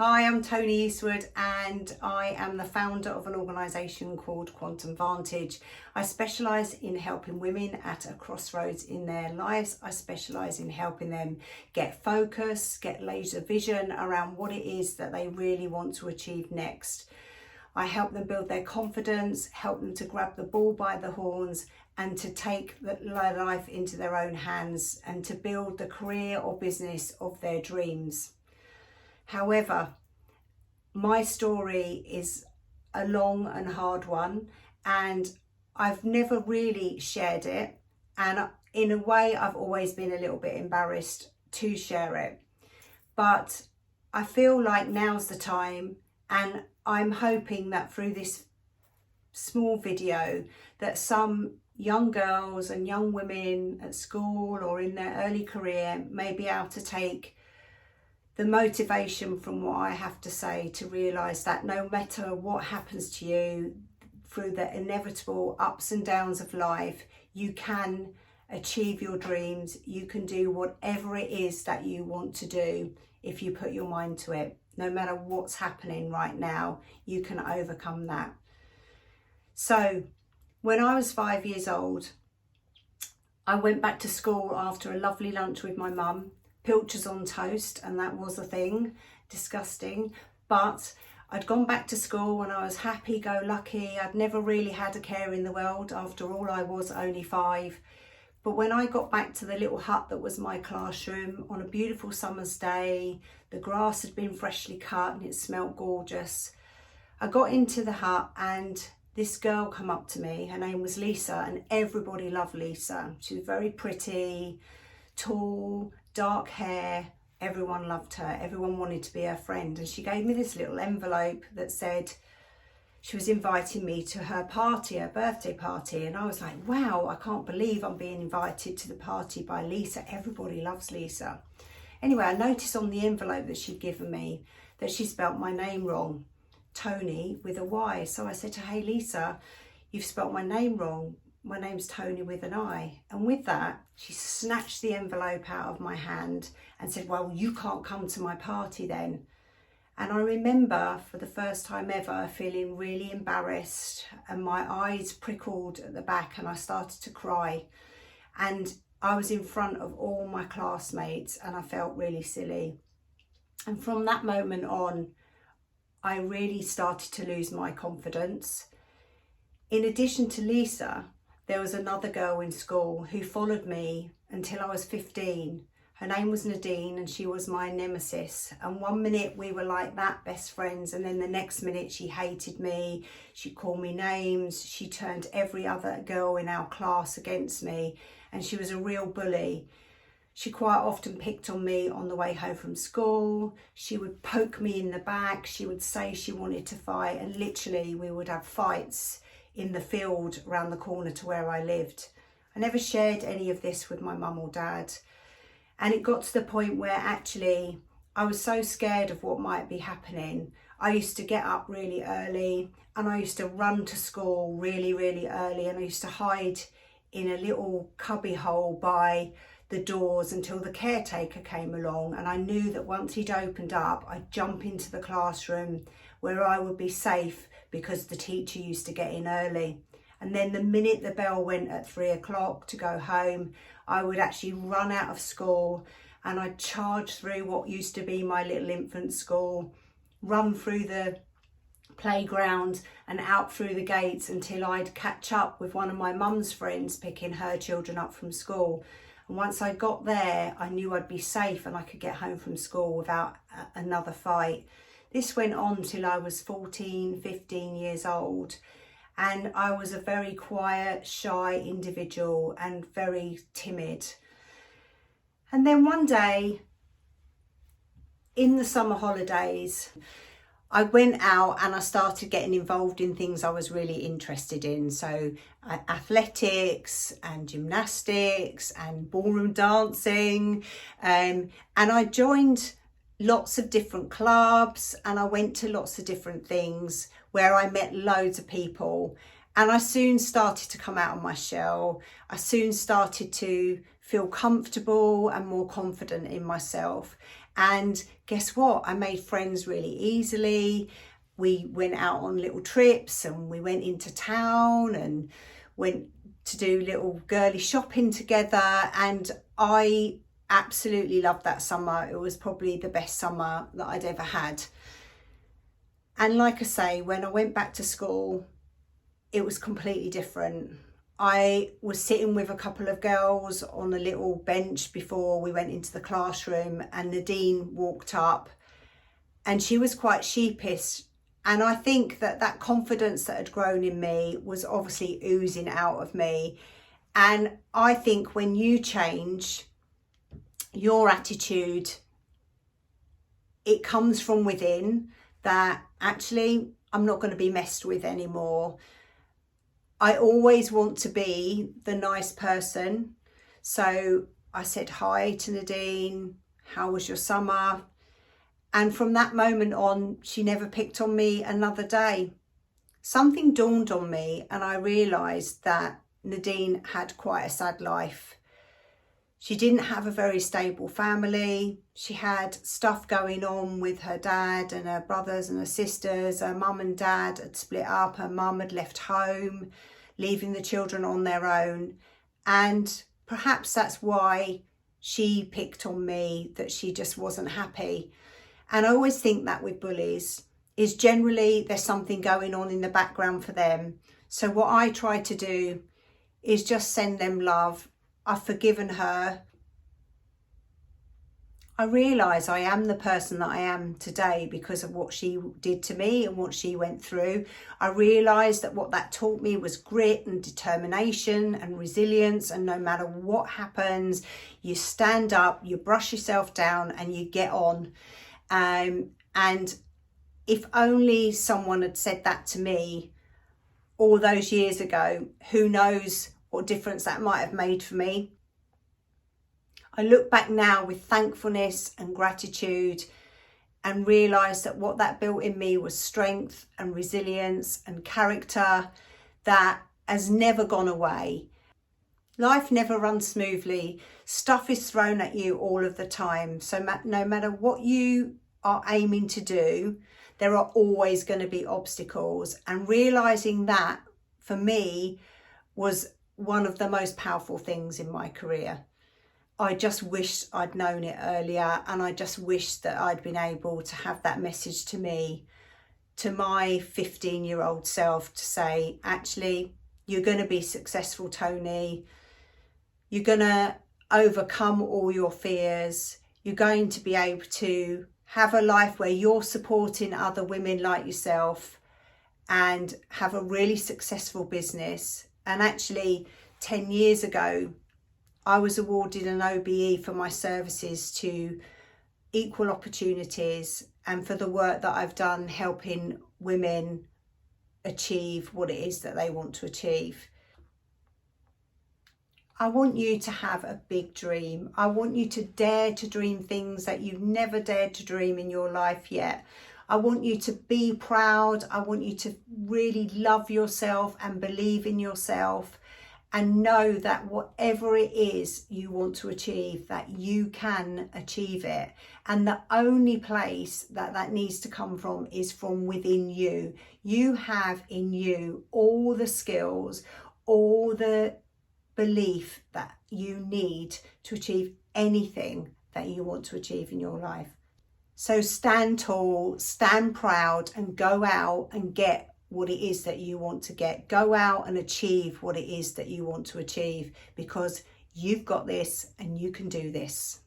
Hi, I'm Tony Eastwood and I am the founder of an organisation called Quantum Vantage. I specialise in helping women at a crossroads in their lives. I specialise in helping them get focus, get laser vision around what it is that they really want to achieve next. I help them build their confidence, help them to grab the bull by the horns and to take their life into their own hands and to build the career or business of their dreams. However, my story is a long and hard one and I've never really shared it, and in a way I've always been a little bit embarrassed to share it, but I feel like now's the time, and I'm hoping that through this small video that some young girls and young women at school or in their early career may be able to take the motivation from what I have to say to realise that no matter what happens to you through the inevitable ups and downs of life, you can achieve your dreams. You can do whatever it is that you want to do if you put your mind to it. No matter what's happening right now, you can overcome that. So when I was 5 years old, I went back to school after a lovely lunch with my mum. Pilchards on toast, and that was a thing, disgusting, but I'd gone back to school and I was happy-go-lucky. I'd never really had a care in the world. After all, I was only 5. But when I got back to the little hut that was my classroom on a beautiful summer's day, the grass had been freshly cut and it smelled gorgeous. I got into the hut and this girl come up to me. Her name was Lisa, and everybody loved Lisa. She was very pretty, tall, dark hair. Everyone loved her. Everyone wanted to be her friend. And she gave me this little envelope that said she was inviting me to her party, her birthday party. And I was like, wow, I can't believe I'm being invited to the party by Lisa. Everybody loves Lisa. Anyway, I noticed on the envelope that she'd given me that she spelt my name wrong, Tony with a Y. So I said to her, hey Lisa, you've spelt my name wrong. My name's Tony with an I. And with that, she snatched the envelope out of my hand and said, well, you can't come to my party then. And I remember for the first time ever feeling really embarrassed, and my eyes prickled at the back and I started to cry. And I was in front of all my classmates and I felt really silly. And from that moment on, I really started to lose my confidence. In addition to Lisa, there was another girl in school who followed me until I was 15. Her name was Nadine and she was my nemesis. And one minute we were like that, best friends, and then the next minute she hated me. She called me names. She turned every other girl in our class against me, and she was a real bully. She quite often picked on me on the way home from school. She would poke me in the back. She would say she wanted to fight, and literally we would have fights in the field around the corner to where I lived. I never shared any of this with my mum or dad. And it got to the point where actually I was so scared of what might be happening. I used to get up really early and I used to run to school really, really early, and I used to hide in a little cubby hole by the doors until the caretaker came along, and I knew that once he'd opened up, I'd jump into the classroom where I would be safe because the teacher used to get in early. And then the minute the bell went at 3 o'clock to go home, I would actually run out of school and I'd charge through what used to be my little infant school, run through the playground and out through the gates until I'd catch up with one of my mum's friends picking her children up from school. And once I got there, I knew I'd be safe and I could get home from school without another fight. This went on till I was 14, 15 years old. And I was a very quiet, shy individual and very timid. And then one day, in the summer holidays, I went out and I started getting involved in things I was really interested in. So athletics and gymnastics and ballroom dancing. And I joined lots of different clubs and I went to lots of different things where I met loads of people, and I soon started to come out of my shell. I soon started to feel comfortable and more confident in myself. And guess what? I made friends really easily. We went out on little trips and we went into town and went to do little girly shopping together. And I absolutely loved that summer. It was probably the best summer that I'd ever had. And like I say, when I went back to school, it was completely different. I was sitting with a couple of girls on a little bench before we went into the classroom, and Nadine walked up and she was quite sheepish. And I think that that confidence that had grown in me was obviously oozing out of me. And I think when you change your attitude, it comes from within, that actually I'm not going to be messed with anymore. I always want to be the nice person. So I said hi to Nadine, how was your summer? And from that moment on, she never picked on me another day. Something dawned on me and I realised that Nadine had quite a sad life. She didn't have a very stable family. She had stuff going on with her dad and her brothers and her sisters. Her mum and dad had split up. Her mum had left home, leaving the children on their own. And perhaps that's why she picked on me, that she just wasn't happy. And I always think that with bullies is generally there's something going on in the background for them. So what I try to do is just send them love. I've forgiven her. I realise I am the person that I am today because of what she did to me and what she went through. I realised that what that taught me was grit and determination and resilience, and no matter what happens, you stand up, you brush yourself down and you get on. And if only someone had said that to me all those years ago, who knows what difference that might have made for me. I look back now with thankfulness and gratitude and realise that what that built in me was strength and resilience and character that has never gone away. Life never runs smoothly. Stuff is thrown at you all of the time. So no matter what you are aiming to do, there are always going to be obstacles. And realising that, for me, was one of the most powerful things in my career. I just wished I'd known it earlier, and I just wished that I'd been able to have that message to me, to my 15-year-old self, to say, actually, you're going to be successful, Tony. You're going to overcome all your fears. You're going to be able to have a life where you're supporting other women like yourself and have a really successful business. And actually, 10 years ago, I was awarded an OBE for my services to Equal Opportunities and for the work that I've done helping women achieve what it is that they want to achieve. I want you to have a big dream. I want you to dare to dream things that you've never dared to dream in your life yet. I want you to be proud. I want you to really love yourself and believe in yourself, and know that whatever it is you want to achieve, that you can achieve it. And the only place that that needs to come from is from within you. You have in you all the skills, all the belief that you need to achieve anything that you want to achieve in your life. So stand tall, stand proud, and go out and get what it is that you want to get. Go out and achieve what it is that you want to achieve, because you've got this and you can do this.